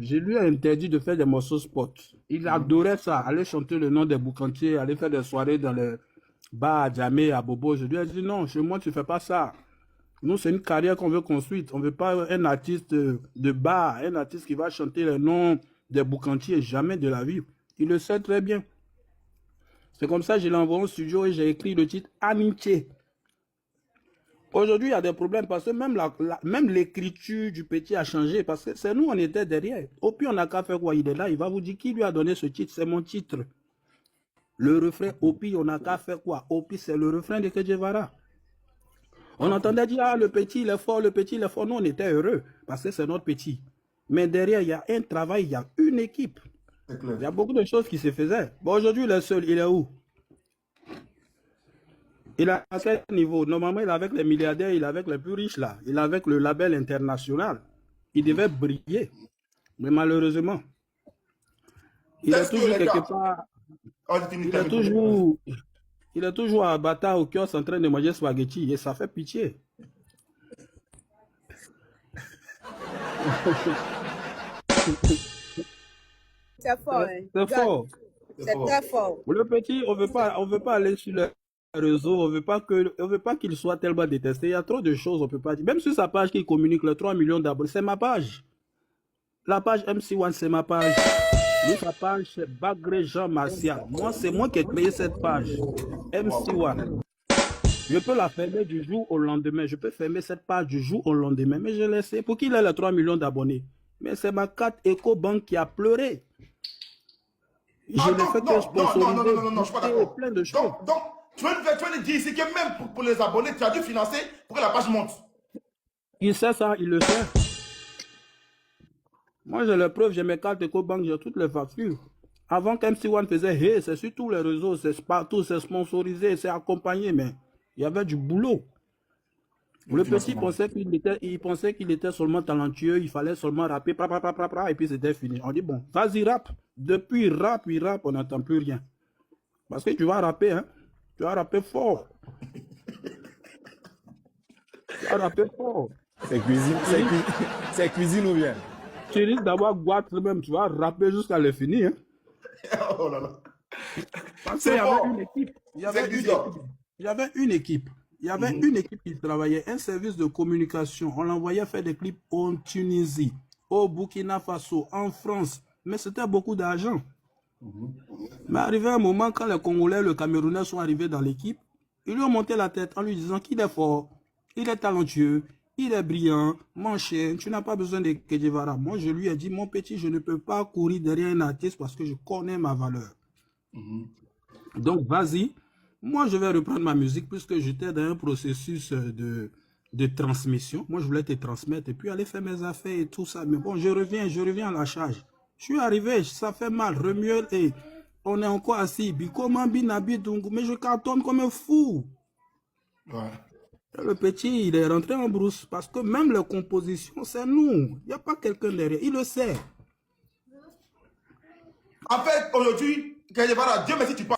Je lui ai interdit de faire des morceaux spot. Il adorait ça, aller chanter le nom des boucantiers, aller faire des soirées dans les bars à Djamé, à Bobo. Je lui ai dit non, chez moi tu fais pas ça. Nous, c'est une carrière qu'on veut construire. On ne veut pas un artiste de bar, un artiste qui va chanter le nom des boucantiers, jamais de la vie. Il le sait très bien. C'est comme ça que je l'ai envoyé au studio et j'ai écrit le titre Amitié. Aujourd'hui, il y a des problèmes parce que même l'écriture du petit a changé parce que c'est nous, on était derrière. Au pire, on n'a qu'à faire quoi? Il est là, il va vous dire qui lui a donné ce titre. C'est mon titre. Le refrain, au pire, on n'a qu'à faire quoi? Au pire, c'est le refrain de Kedjevara. On entendait dire, ah, le petit, il est fort, le petit, il est fort. Nous, on était heureux parce que c'est notre petit. Mais derrière, il y a un travail, il y a une équipe. Il y a beaucoup de choses qui se faisaient. Bon, aujourd'hui, il est seul, il est où? Il est à quel niveau? Normalement, il est avec les milliardaires, il est avec les plus riches là. Il est avec le label international. Il devait briller. Mais malheureusement, il est toujours quelque part. Il est toujours à Bata au kiosque en train de manger spaghetti et ça fait pitié. C'est fort, hein? C'est fort. C'est très fort. Le petit, on veut pas aller sur le réseau, on veut pas qu'il soit tellement détesté. Il y a trop de choses, on peut pas dire. Même sur sa page qui communique les 3 millions d'abonnés, c'est ma page. La page MC1, c'est ma page. Lui, sa page, c'est Bagré Jean Martial. Moi, c'est moi qui ai créé cette page. MC1. Je peux la fermer du jour au lendemain. Je peux fermer cette page du jour au lendemain. Mais je laisse pour qu'il ait les 3 millions d'abonnés. Mais c'est ma carte EcoBank qui a pleuré. Je ne fais que sponsoriser. Non, je suis pas d'accord. Plein de choses. Donc, tu veux dire ici que même pour les abonnés, tu as dû financer pour que la page monte. Il sait ça, il le sait. Moi, j'ai les preuves, j'ai mes cartes EcoBank, j'ai toutes les factures. Avant qu'MC1 faisait, hey, c'est sur tous les réseaux, c'est partout, c'est sponsorisé, c'est accompagné, mais il y avait du boulot. Le petit pensait qu'il était seulement talentueux, il fallait seulement rapper, et puis c'était fini. On dit, bon, vas-y, rappe. Depuis il rappe, on n'entend plus rien. Parce que tu vas rapper, hein. Tu vas rapper fort. Tu vas rapper fort. C'est cuisine ou bien? Tu risques d'avoir Guat même, tu vas rapper jusqu'à le finir. Hein. Oh là là. Parce qu'il y avait une équipe. Il y avait une équipe. Il y avait une équipe qui travaillait, un service de communication. On l'envoyait faire des clips en Tunisie, au Burkina Faso, en France. Mais c'était beaucoup d'argent. Mais arrivé un moment, quand les Congolais, le Camerounais sont arrivés dans l'équipe, ils lui ont monté la tête en lui disant qu'il est fort, il est talentueux, il est brillant, mon chien, tu n'as pas besoin de Kedjevara. Moi, je lui ai dit, mon petit, je ne peux pas courir derrière un artiste parce que je connais ma valeur. Donc, vas-y. Moi, je vais reprendre ma musique puisque j'étais dans un processus de transmission. Moi, je voulais te transmettre et puis aller faire mes affaires et tout ça. Mais bon, je reviens à la charge. Je suis arrivé, ça fait mal, remuel et on est encore assis. Mais je cartonne comme un fou. Ouais. Le petit, il est rentré en brousse parce que même les compositions, c'est nous. Il n'y a pas quelqu'un derrière. Il le sait. En fait, aujourd'hui, Dieu merci, tu parles.